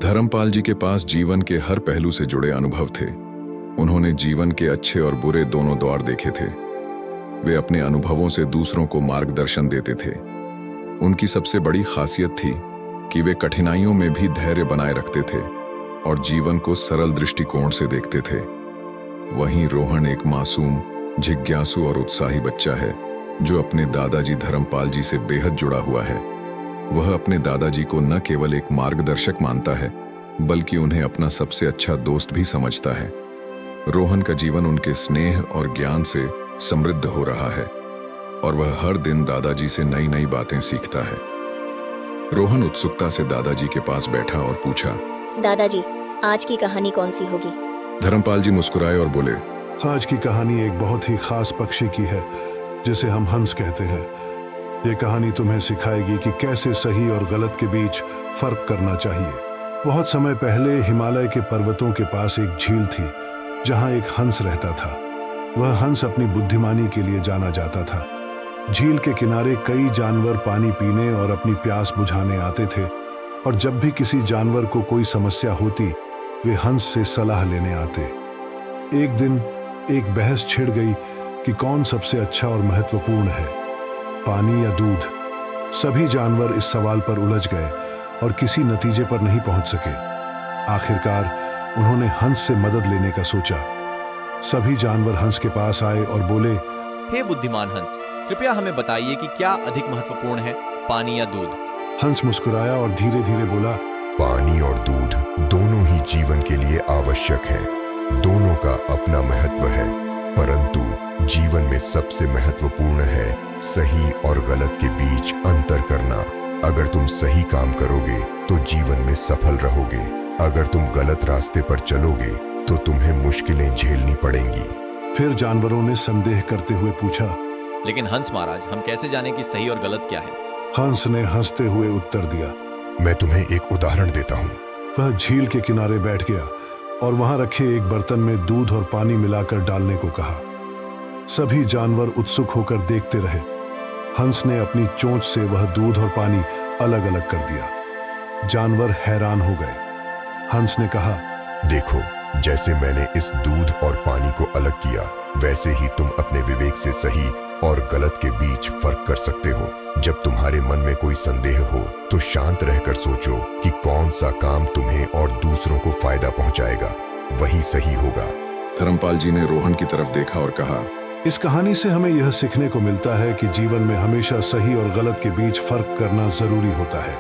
धर्मपाल जी के पास जीवन के हर पहलू से जुड़े अनुभव थे। उन्होंने जीवन के अच्छे और बुरे दोनों दौर देखे थे। वे अपने अनुभवों से दूसरों को मार्गदर्शन देते थे। उनकी सबसे बड़ी खासियत थी कि वे कठिनाइयों में भी धैर्य बनाए रखते थे और जीवन को सरल दृष्टिकोण से देखते थे। वहीं रोहन एक मासूम, जिज्ञासु और उत्साही बच्चा है जो अपने दादाजी धर्मपाल जी से बेहद जुड़ा हुआ है। वह अपने दादाजी को न केवल एक मार्गदर्शक मानता है बल्कि उन्हें अपना सबसे अच्छा दोस्त भी समझता है। रोहन का जीवन उनके स्नेह और ज्ञान से समृद्ध हो रहा है और वह हर दिन दादाजी से नई नई बातें सीखता है। रोहन उत्सुकता से दादाजी के पास बैठा और पूछा, दादाजी, आज की कहानी कौन सी होगी? धर्मपाल जी मुस्कुराए और बोले, आज की कहानी एक बहुत ही खास पक्षी की है जिसे हम हंस कहते हैं। ये कहानी तुम्हें सिखाएगी कि कैसे सही और गलत के बीच फर्क करना चाहिए। बहुत समय पहले हिमालय के पर्वतों के पास एक झील थी जहां एक हंस रहता था। वह हंस अपनी बुद्धिमानी के लिए जाना जाता था। झील के किनारे कई जानवर पानी पीने और अपनी प्यास बुझाने आते थे और जब भी किसी जानवर को कोई समस्या होती वे हंस से सलाह लेने आते। एक दिन एक बहस छिड़ गई कि कौन सबसे अच्छा और महत्वपूर्ण है, पानी या दूध। सभी जानवर इस सवाल पर उलझ गए और किसी नतीजे पर नहीं पहुंच सके। आखिरकार उन्होंने हंस से मदद लेने का सोचा। सभी जानवर हंस के पास आए और बोले, हे बुद्धिमान हंस, कृपया हमें बताइए कि क्या अधिक महत्वपूर्ण है, पानी या दूध? हंस मुस्कुराया और धीरे धीरे बोला, पानी और दूध दोनों ही जीवन के लिए आवश्यक हैं। दोनों का अपना महत्व है, परंतु जीवन में सबसे महत्वपूर्ण है सही और गलत के बीच अंतर करना। अगर तुम सही काम करोगे तो जीवन में सफल रहोगे। अगर तुम गलत रास्ते पर चलोगे तो तुम्हें मुश्किलें झेलनी पड़ेंगी। फिर जानवरों ने संदेह करते हुए पूछा, लेकिन हंस महाराज, हम कैसे जाने कि सही और गलत क्या है? हंस ने हंसते हुए उत्तर दिया, मैं तुम्हें एक उदाहरण देता हूँ। वह झील के किनारे बैठ गया और वहां रखे एक बर्तन में दूध और पानी मिलाकर डालने को कहा। सभी जानवर उत्सुक होकर देखते रहे। हंस ने अपनी चोंच से वह दूध और पानी अलग अलग कर दिया। जानवर हैरान हो गए। हंस ने कहा, देखो, जैसे मैंने इस दूध और पानी को अलग किया, वैसे ही तुम अपने विवेक से सही और गलत के बीच फर्क कर सकते हो। जब तुम्हारे मन में कोई संदेह हो तो शांत रहकर सोचो कि कौन सा काम तुम्हें और दूसरों को फायदा पहुंचाएगा, वही सही होगा। धर्मपाल जी ने रोहन की तरफ देखा और कहा, इस कहानी से हमें यह सीखने को मिलता है कि जीवन में हमेशा सही और गलत के बीच फर्क करना जरूरी होता है।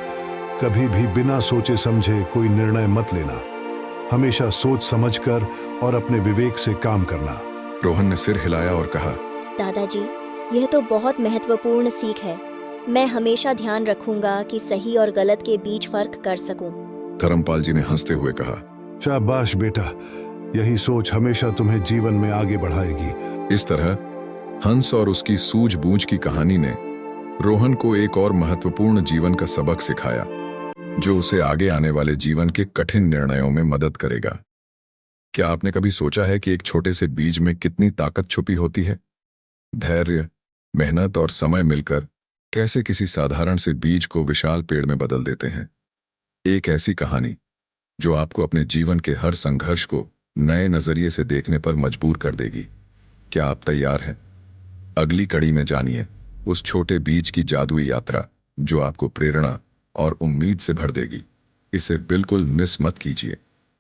कभी भी बिना सोचे समझे कोई निर्णय मत लेना। हमेशा सोच समझकर और अपने विवेक से काम करना। रोहन ने सिर हिलाया और कहा, दादाजी, यह तो बहुत महत्वपूर्ण सीख है। मैं हमेशा ध्यान रखूंगा कि सही और गलत के बीच फर्क कर सकूं। धर्मपाल जी ने हंसते हुए कहा, शाबाश बेटा, यही सोच हमेशा तुम्हें जीवन में आगे बढ़ाएगी। इस तरह हंस और उसकी सूझबूझ की कहानी ने रोहन को एक और महत्वपूर्ण जीवन का सबक सिखाया जो उसे आगे आने वाले जीवन के कठिन निर्णयों में मदद करेगा। क्या आपने कभी सोचा है कि एक छोटे से बीज में कितनी ताकत छुपी होती है? धैर्य, मेहनत और समय मिलकर कैसे किसी साधारण से बीज को विशाल पेड़ में बदल देते हैं। एक ऐसी कहानी जो आपको अपने जीवन के हर संघर्ष को नए नजरिए से देखने पर मजबूर कर देगी। क्या आप तैयार हैं? अगली कड़ी में जानिए उस छोटे बीज की जादुई यात्रा जो आपको प्रेरणा और उम्मीद से भर देगी। इसे बिल्कुल मिस मत कीजिए।